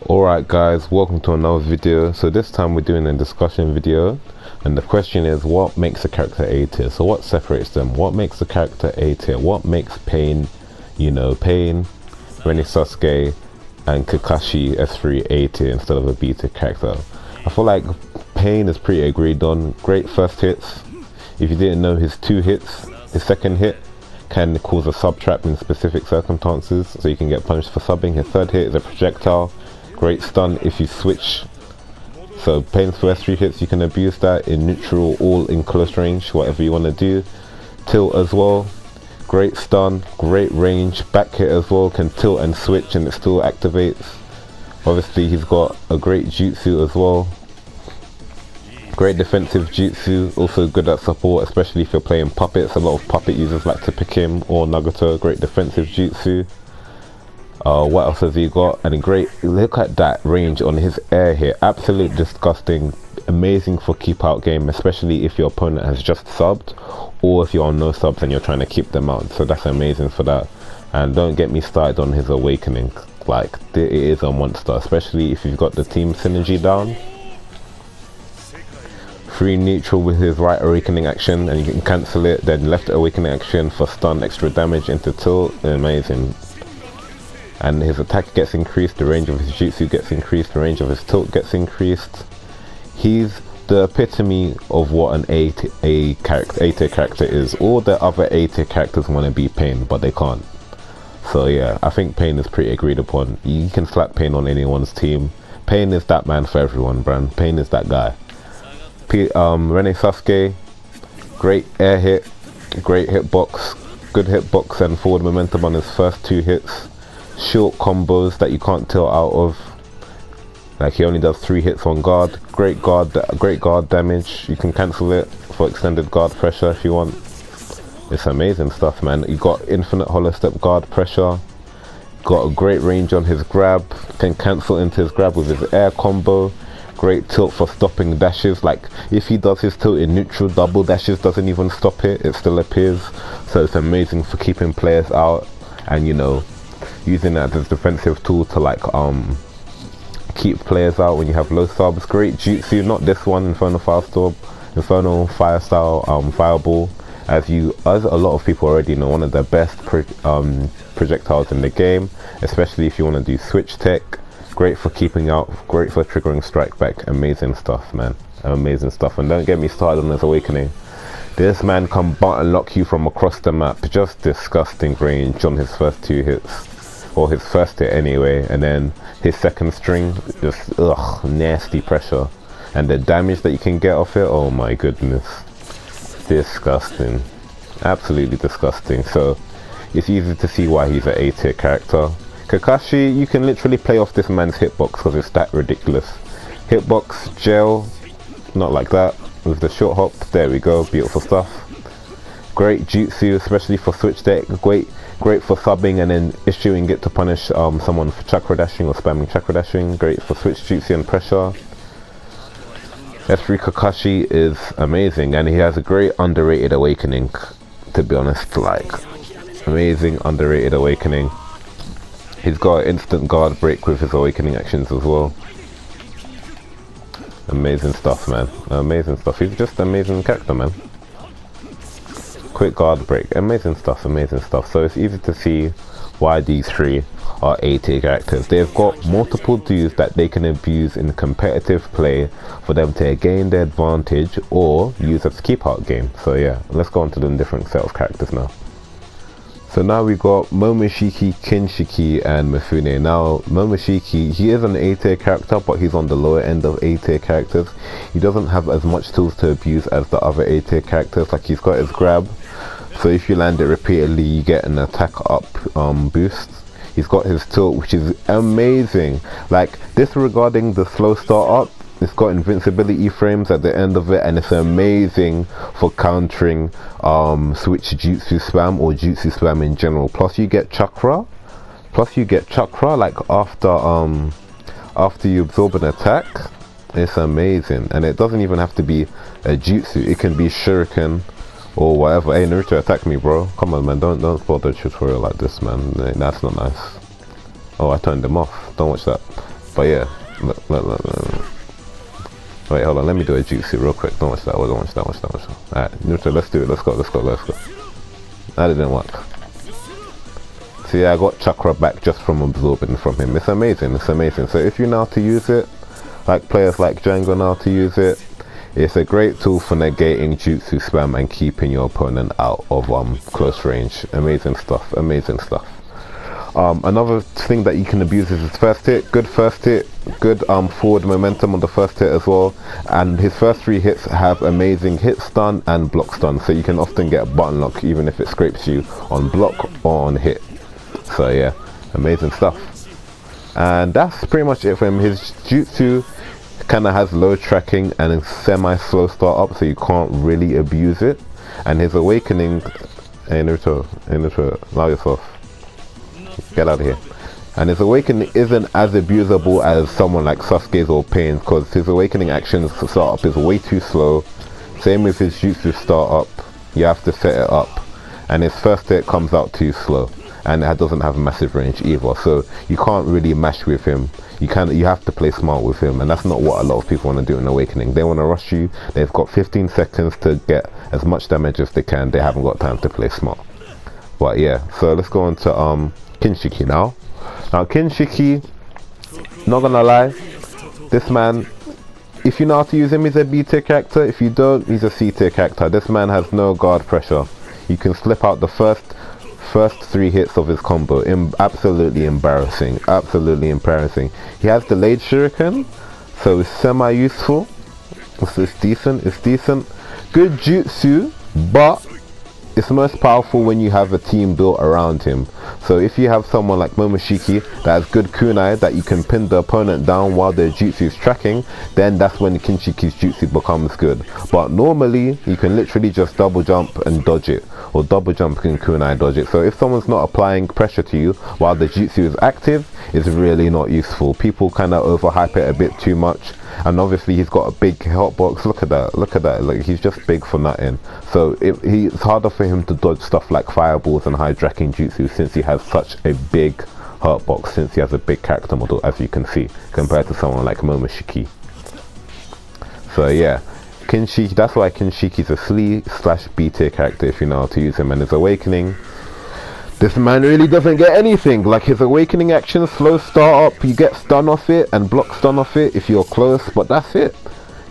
Alright guys, welcome to another video. So this time we're doing a discussion video, and the question is, what makes a character A tier? So what separates them? What makes a character A tier? What makes Pain, Pain, Rene Sasuke and Kakashi S3 A tier instead of a B tier character? I feel like Pain is pretty agreed on. Great first hits. If you didn't know, his two hits, his second hit can cause a sub trap in specific circumstances, so you can get punished for subbing. His third hit is a projectile. Great stun if you switch. So Pain's first three hits, you can abuse that in neutral, all in close range, whatever you want to do. Tilt as well. Great stun, great range. Back hit as well, can tilt and switch and it still activates. Obviously he's got a great jutsu as well. Great defensive jutsu, also good at support, especially if you're playing puppets. A lot of puppet users like to pick him or Naruto. Great defensive jutsu. What else has he got? And a great, look at that range on his air here. Absolute disgusting. Amazing for keep out game, especially if your opponent has just subbed or if you're on no subs and you're trying to keep them out. So that's amazing for that. And don't get me started on his awakening. Like, it is a monster, especially if you've got the team synergy down. Free neutral with his right awakening action, and you can cancel it. Then left awakening action for stun, extra damage into tilt. Amazing. And his attack gets increased, the range of his jutsu gets increased, the range of his tilt gets increased. He's the epitome of what an A tier character is. All the other A tier characters want to be Pain, but they can't. So yeah, I think Pain is pretty agreed upon. You can slap Pain on anyone's team. Pain is that man for everyone, Bran. Pain is that guy. Rene Sasuke, great air hit, great hitbox, good hitbox and forward momentum on his first two hits. Short combos that you can't tilt out of. Like, he only does 3 hits on guard. Great guard damage. You can cancel it for extended guard pressure if you want. It's amazing stuff, man. You got infinite hollow step guard pressure. Got a great range on his grab. Can cancel into his grab with his air combo. Great tilt for stopping dashes. Like, if he does his tilt in neutral, double dashes doesn't even stop it. It still appears. So it's amazing for keeping players out and, using that as a defensive tool to keep players out when you have low subs. Great jutsu, not this one, Infernal Fire Style Fireball, as a lot of people already know, one of the best projectiles in the game, especially if you want to do switch tech. Great for keeping out, great for triggering strike back. Amazing stuff, man. Amazing stuff. And don't get me started on his awakening. This man can button lock you from across the map. Just disgusting range on his first two hits. Or his first hit anyway, and then his second string, just nasty pressure, and the damage that you can get off it, oh my goodness, disgusting, absolutely disgusting. So it's easy to see why he's an A tier character. Kakashi, you can literally play off this man's hitbox because it's that ridiculous. Hitbox, gel, not like that, with the short hop, there we go, beautiful stuff. Great jutsu, especially for switch deck. Great for subbing and then issuing it to punish someone for chakra dashing or spamming chakra dashing. Great for switch jutsu and pressure. S3 Kakashi is amazing, and he has a great underrated awakening, to be honest. Like, amazing underrated awakening. He's got an instant guard break with his awakening actions as well. Amazing stuff, man. Amazing stuff. He's just an amazing character, man. Quick guard break, amazing stuff. So it's easy to see why these three are A tier characters. They've got multiple dudes that they can abuse in competitive play for them to gain their advantage or use as keep out game. So yeah, let's go on to the different set of characters now. So now we got Momoshiki, Kinshiki and Mifune. Now Momoshiki, he is an A tier character, but he's on the lower end of A tier characters. He doesn't have as much tools to abuse as the other A tier characters. Like, he's got his grab, so if you land it repeatedly you get an attack up boost. He's got his tilt, which is amazing. Like, disregarding the slow start up, it's got invincibility frames at the end of it, and it's amazing for countering switch jutsu spam or jutsu spam in general. Plus you get chakra, like after you absorb an attack. It's amazing, and it doesn't even have to be a jutsu. It can be shuriken or whatever. Hey Naruto, attack me, bro. Come on, man, don't spoil the tutorial like this, man. That's not nice. Oh, I turned him off. Don't watch that. But yeah, look. Wait, hold on, let me do a jutsu real quick. Don't watch that, don't watch that. Alright, Naruto, let's do it, let's go. That didn't work. See, I got chakra back just from absorbing from him. It's amazing. So if you know how to use it, like players like Django know how to use it, it's a great tool for negating jutsu spam and keeping your opponent out of close range. Amazing stuff. Another thing that you can abuse is his first hit. Good forward momentum on the first hit as well, and his first 3 hits have amazing hit stun and block stun, so you can often get button lock even if it scrapes you on block or on hit. So yeah, amazing stuff. And that's pretty much it for him. His jutsu kind of has low tracking and a semi-slow start up, so you can't really abuse it. And his awakening, hey Naruto, allow yourself, get out of here. And his awakening isn't as abusable as someone like Sasuke's or Pain's, because his awakening actions start up is way too slow. Same with his jutsu start up, you have to set it up, and his first hit comes out too slow, and it doesn't have massive range either, so you can't really mash with him. You have to play smart with him, and that's not what a lot of people want to do in Awakening. They want to rush you, they've got 15 seconds to get as much damage as they can, they haven't got time to play smart. But yeah, so let's go on to Kinshiki now. Now Kinshiki, not gonna lie, this man, if you know how to use him, he's a B tier character. If you don't, he's a C tier character. This man has no guard pressure. You can slip out the first 3 hits of his combo. Absolutely embarrassing. He has delayed shuriken, so it's semi useful. So it's decent. Good jutsu, but it's most powerful when you have a team built around him. So if you have someone like Momoshiki that has good kunai that you can pin the opponent down while their jutsu is tracking, then that's when Kinshiki's jutsu becomes good. But normally you can literally just double jump and dodge it, or double jump and kunai dodge it. So if someone's not applying pressure to you while the jutsu is active, it's really not useful. People kind of overhype it a bit too much. And obviously he's got a big hotbox. Look at that, like he's just big for nothing. So it's harder for him to dodge stuff like fireballs and high tracking jutsu, since he has such a big hurtbox, since he has a big character model, as you can see, compared to someone like Momoshiki. So yeah, Kinshiki, that's why Kinshiki's a C/B tier character if you know how to use him. And his awakening, this man really doesn't get anything. Like his awakening action, slow start up, you get stun off it and block stun off it if you're close, but that's it.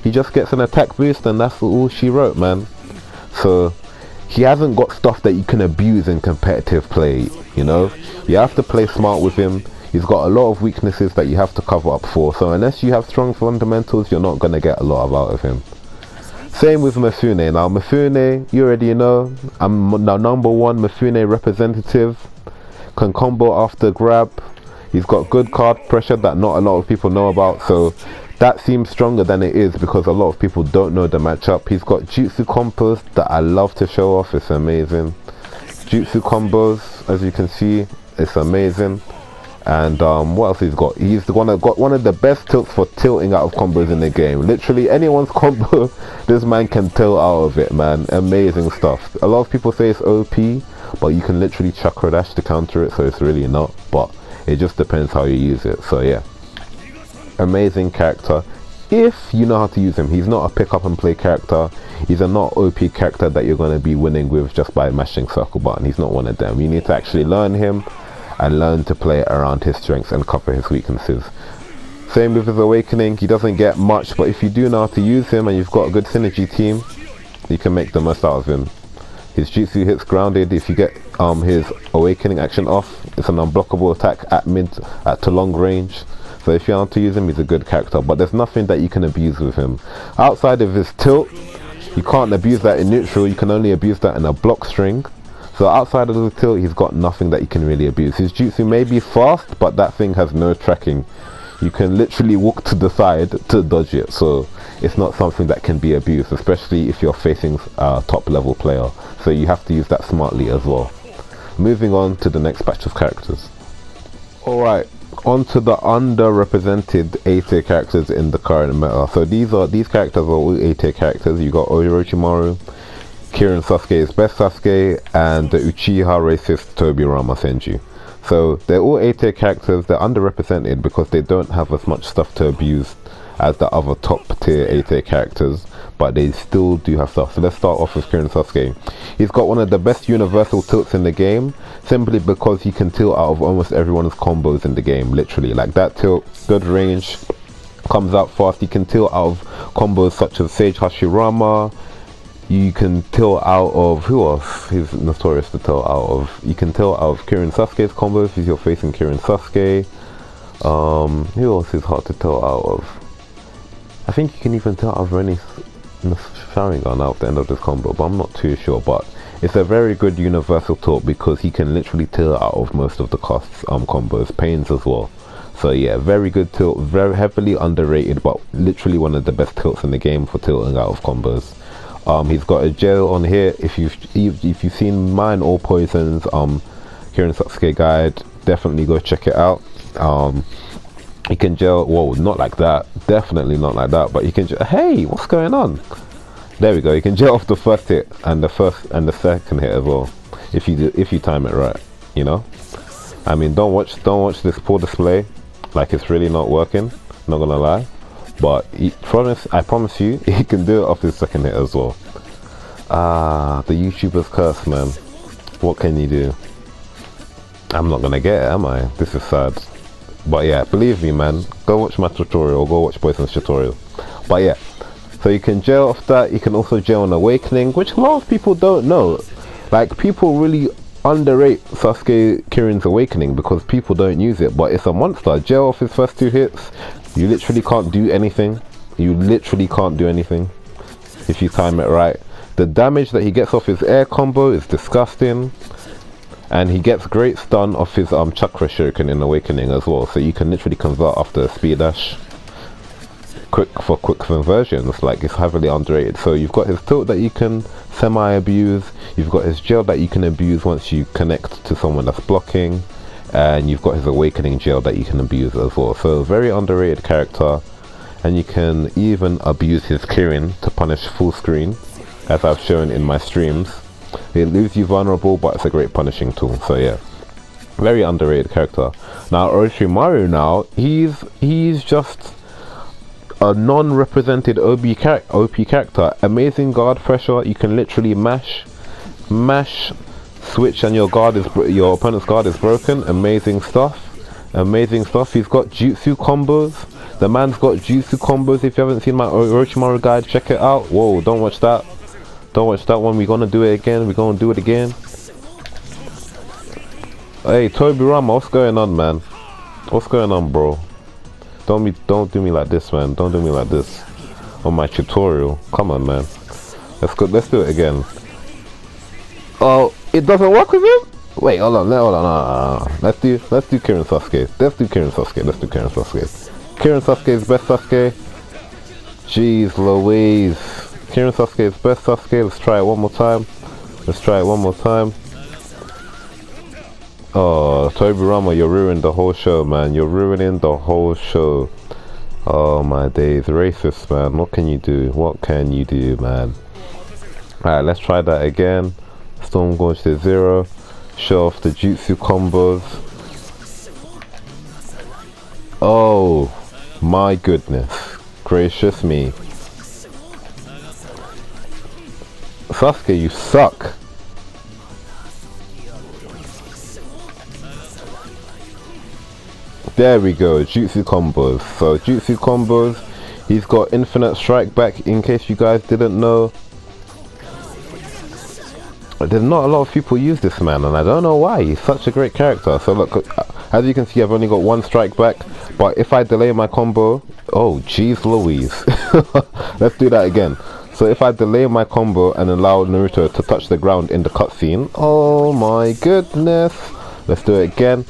He just gets an attack boost and that's all she wrote, man. So he hasn't got stuff that you can abuse in competitive play, you know. You have to play smart with him. He's got a lot of weaknesses that you have to cover up for, so unless you have strong fundamentals, you're not going to get a lot out of him. Same with Mifune. Now Mifune, you already know, I'm now number 1 Mifune representative. Can combo after grab. He's got good card pressure that not a lot of people know about, so that seems stronger than it is because a lot of people don't know the matchup. He's got jutsu combos that I love to show off. It's amazing. Jutsu combos, as you can see, it's amazing. And what else he's got? He's got one of the best tilts for tilting out of combos in the game. Literally anyone's combo, this man can tilt out of it, man. Amazing stuff. A lot of people say it's OP, but you can literally chakra dash to counter it, so it's really not. But it just depends how you use it. So yeah, amazing character if you know how to use him. He's not a pick up and play character. He's a not OP character that you're going to be winning with just by mashing circle button. He's not one of them. You need to actually learn him and learn to play around his strengths and cover his weaknesses. Same with his awakening. He doesn't get much, but if you do know how to use him and you've got a good synergy team, you can make the most out of him. His jutsu hits grounded. If you get his awakening action off, it's an unblockable attack at to long range. So if you know how to use him, he's a good character, but there's nothing that you can abuse with him outside of his tilt. You can't abuse that in neutral. You can only abuse that in a block string. So outside of the tilt, he's got nothing that you can really abuse. His jutsu may be fast, but that thing has no tracking. You can literally walk to the side to dodge it, so it's not something that can be abused, especially if you're facing a top level player. So you have to use that smartly as well. Moving on to the next batch of characters. Alright, on to the underrepresented A tier characters in the current meta. So these characters are all A tier characters. You got Orochimaru, Kirin Sasuke's best Sasuke, and the Uchiha racist Tobirama Senju. So they're all A-tier characters. They're underrepresented because they don't have as much stuff to abuse as the other top tier A-tier characters, but they still do have stuff. So let's start off with Kirin Sasuke. He's got one of the best universal tilts in the game, simply because he can tilt out of almost everyone's combos in the game, literally. Like that tilt, good range, comes out fast. He can tilt out of combos such as Sage Hashirama. You can tilt out of, who else is notorious to tilt out of? You can tilt out of Kirin Sasuke's combos if you're facing Kirin Sasuke. Who else is hard to tilt out of? I think you can even tilt out of Rennie's Sharingan out at the end of this combo, but I'm not too sure. But it's a very good universal tilt because he can literally tilt out of most of the costs combos, Pains as well. So yeah, very good tilt, very heavily underrated, but literally one of the best tilts in the game for tilting out of combos. He's got a gel on here. If you've seen mine All Poisons Kirin Sasuke guide, definitely go check it out. He can gel, whoa, not like that, definitely not like that, but he can hey, what's going on? There we go. You can gel off the first hit and the second hit as well, if you time it right, you know. I mean, don't watch this poor display like it's really not working, not gonna lie. But I promise you, he can do it off his second hit as well. The YouTuber's curse, man. What can you do? I'm not gonna get it, am I? This is sad. But yeah, believe me, man. Go watch my tutorial, or go watch Poison's tutorial. But yeah, so you can gel off that. You can also gel on Awakening, which a lot of people don't know. Like, people really underrate Sasuke Kirin's Awakening because people don't use it, but it's a monster. Gel off his first two hits. You literally can't do anything. You literally can't do anything if you time it right. The damage that he gets off his air combo is disgusting, and he gets great stun off his chakra shuriken in Awakening as well. So you can literally convert after a speed dash. Quick conversions, like, it's heavily underrated. So you've got his tilt that you can semi-abuse. You've got his gel that you can abuse once you connect to someone that's blocking. And you've got his Awakening gel that you can abuse as well. So very underrated character, and you can even abuse his Kirin to punish full screen, as I've shown in my streams. It leaves you vulnerable, but it's a great punishing tool. So yeah, very underrated character. Now Orochimaru, now he's just a non-represented OP character. Amazing guard pressure. You can literally mash, switch, and your opponent's guard is broken. Amazing stuff. He's got jutsu combos. The man's got jutsu combos. If you haven't seen my Orochimaru guide, check it out. Whoa, don't watch that one. We're gonna do it again. Hey Tobirama, what's going on, man? What's going on, bro? Don't do me like this, man. Don't do me like this on my tutorial. Come on, man. Let's do it again. Oh, it doesn't work with him? Wait, hold on. Let's do Kirin Sasuke. Kirin Sasuke's best Sasuke. Jeez Louise. Kirin Sasuke's best Sasuke. Let's try it one more time. Oh, Tobirama, you ruined the whole show, man. You're ruining the whole show. Oh my days. Racist, man. What can you do, man? Alright, let's try that again. Storm Gorge to 0. Show off the jutsu combos. Oh my goodness gracious me. Sasuke, you suck. There we go, jutsu combos. So jutsu combos, he's got infinite strike back, in case you guys didn't know. There's not a lot of people use this man, and I don't know why. He's such a great character. So look, as you can see, I've only got one strike back, but if I delay my combo, oh jeez Louise. Let's do that again. So if I delay my combo and allow Naruto to touch the ground in the cutscene, oh my goodness. Let's do it again.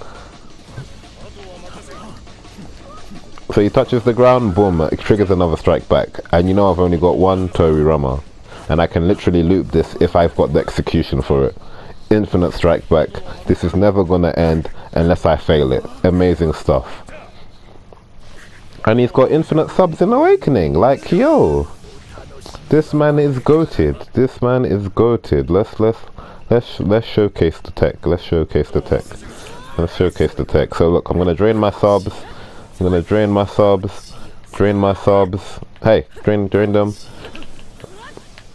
So he touches the ground, boom, it triggers another strike back. And you know I've only got one Toriyama, and I can literally loop this if I've got the execution for it. Infinite strike back. This is never gonna end unless I fail it. Amazing stuff. And he's got infinite subs in Awakening. Like, yo, this man is goated. This man is goated. Let's showcase the tech. Let's showcase the tech. So look, I'm gonna drain my subs. I'm gonna drain my subs. Drain my subs. Hey, drain them.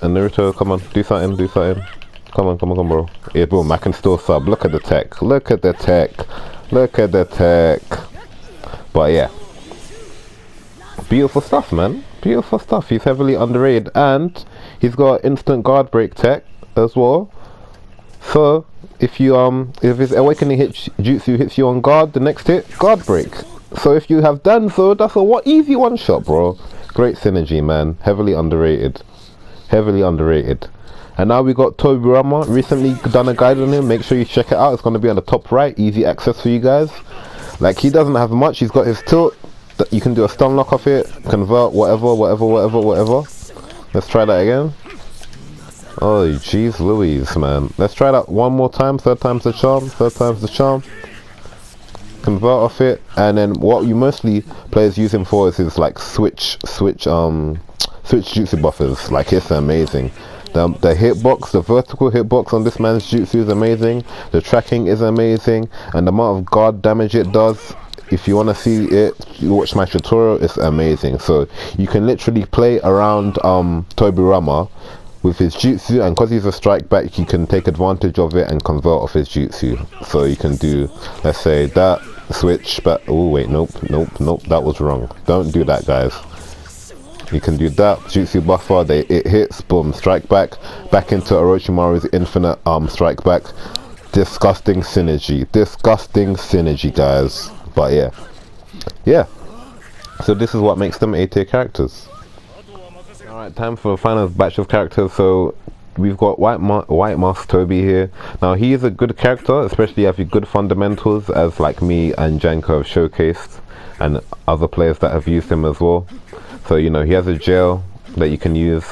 And Naruto, come on, do something, do something. Come on, bro. Yeah, boom, I can still sub. Look at the tech. Look at the tech. Look at the tech. But yeah. Beautiful stuff, man. Beautiful stuff. He's heavily underrated. And he's got instant guard break tech as well. So, if his awakening jutsu hits you on guard, the next hit, guard break. So if you have done so, that's a easy one shot, bro. Great synergy, man. Heavily underrated. Heavily underrated. And now we got Tobirama, recently done a guide on him. Make sure you check it out. It's going to be on the top right. Easy access for you guys. Like, he doesn't have much. He's got his tilt. You can do a stun lock off it. Convert, whatever. Let's try that again. Oh, jeez Louise, man. Let's try that one more time. Third time's the charm. Convert off it. And then what you mostly players use him for is like switch jutsu buffers. Like, it's amazing. The hitbox, the vertical hitbox on this man's jutsu is amazing. The tracking is amazing, and the amount of guard damage it does. If you want to see it, you watch my tutorial. It's amazing. So you can literally play around Tobirama with his jutsu, and because he's a strike back, you can take advantage of it and convert off his jutsu. So you can do, let's say, that switch, but oh wait, nope, that was wrong. Don't do that, guys. You can do that jutsu buffer, it hits, boom, strike back into Orochimaru's infinite strike back. Disgusting synergy, guys. But yeah, so this is what makes them A tier characters. Alright, time for the final batch of characters. So we've got White Mask Toby here. Now he is a good character, especially if you have good fundamentals, as like me and Janko have showcased, and other players that have used him as well. So you know, he has a gel that you can use.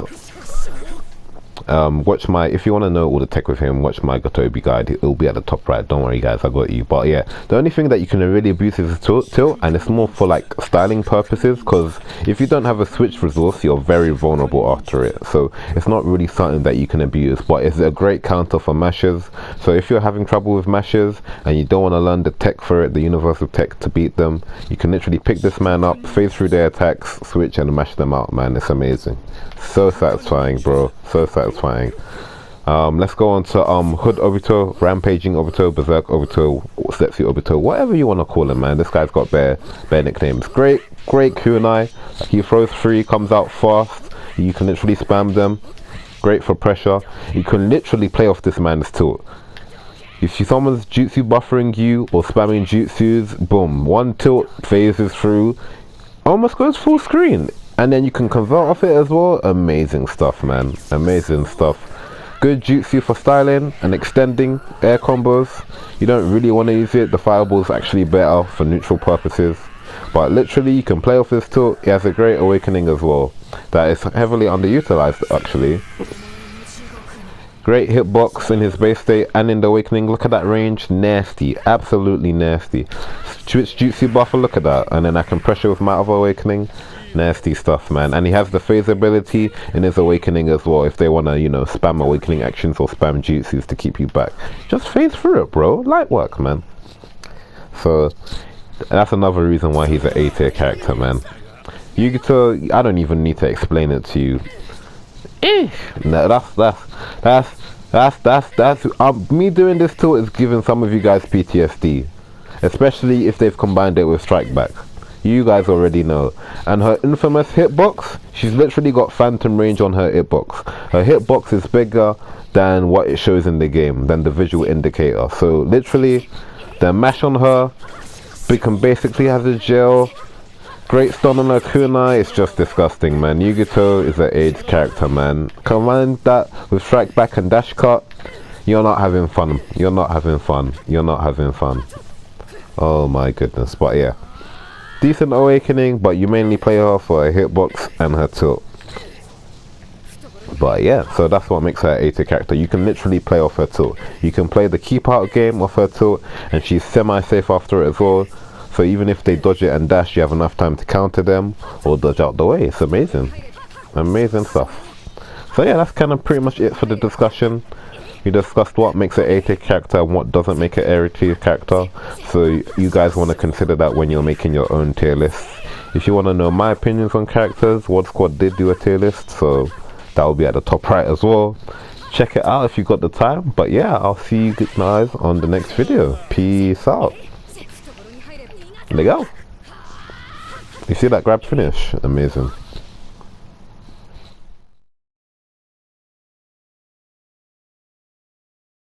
If you want to know all the tech with him, watch my Gotobi guide. It'll be at the top right. Don't worry, guys, I got you. But yeah, the only thing that you can really abuse is his tilt, and it's more for like styling purposes, because if you don't have a switch resource, you're very vulnerable after it. So it's not really something that you can abuse, but it's a great counter for mashers. So if you're having trouble with mashers and you don't want to learn the tech for it, the universal tech to beat them, you can literally pick this man up, phase through their attacks, switch, and mash them out, man. It's amazing. So satisfying, bro. So satisfying. Let's go on to Hood Obito, Rampaging Obito, Berserk Obito, Setsu Obito, whatever you want to call him, man. This guy's got bare nicknames. Great kunai. He throws free, comes out fast. You can literally spam them. Great for pressure. You can literally play off this man's tilt. If someone's jutsu buffering you or spamming jutsus, boom, one tilt phases through, almost goes full screen. And then you can convert off it as well. Amazing stuff, man. Amazing stuff. Good jutsu for styling and extending air combos. You don't really want to use it. The fireball's actually better for neutral purposes. But literally, you can play off this tilt. He has a great awakening as well. That is heavily underutilized, actually. Great hitbox in his base state and in the awakening. Look at that range. Nasty. Absolutely nasty. Switch jutsu buffer. Look at that. And then I can pressure with my other awakening. Nasty stuff, man. And he has the phase ability in his awakening as well, if they want to, you know, spam awakening actions or spam jutsus to keep you back. Just phase through it, bro. Light work, man. So that's another reason why he's an A tier character, man. Yugito, I don't even need to explain it to you. No, that's me doing this tool is giving some of you guys PTSD, especially if they've combined it with Strike Back. You guys already know. And her infamous hitbox, she's literally got phantom range on her hitbox. Her hitbox is bigger than what it shows in the game, than the visual indicator. So literally, the mash on her, we can basically have a gel. Great stun on her kunai. It's just disgusting, man. Yugito is an aged character, man. Combine that with Strike Back and Dash Cut, you're not having fun. You're not having fun. You're not having fun. Oh my goodness. But yeah, decent awakening, but you mainly play her for her hitbox and her tilt. But yeah, so that's what makes her an A tier character. You can literally play off her tilt. You can play the keep out game off her tilt, and she's semi-safe after it as well. So even if they dodge it and dash, you have enough time to counter them or dodge out the way. It's amazing. Amazing stuff. So yeah, that's kind of pretty much it for the discussion. We discussed what makes an A tier character and what doesn't make an A tier character. So you guys want to consider that when you're making your own tier list. If you want to know my opinions on characters, Wad Squad did do a tier list, so that will be at the top right as well. Check it out if you got the time. But yeah, I'll see you guys on the next video. Peace out. There you go. You see that grab finish? Amazing.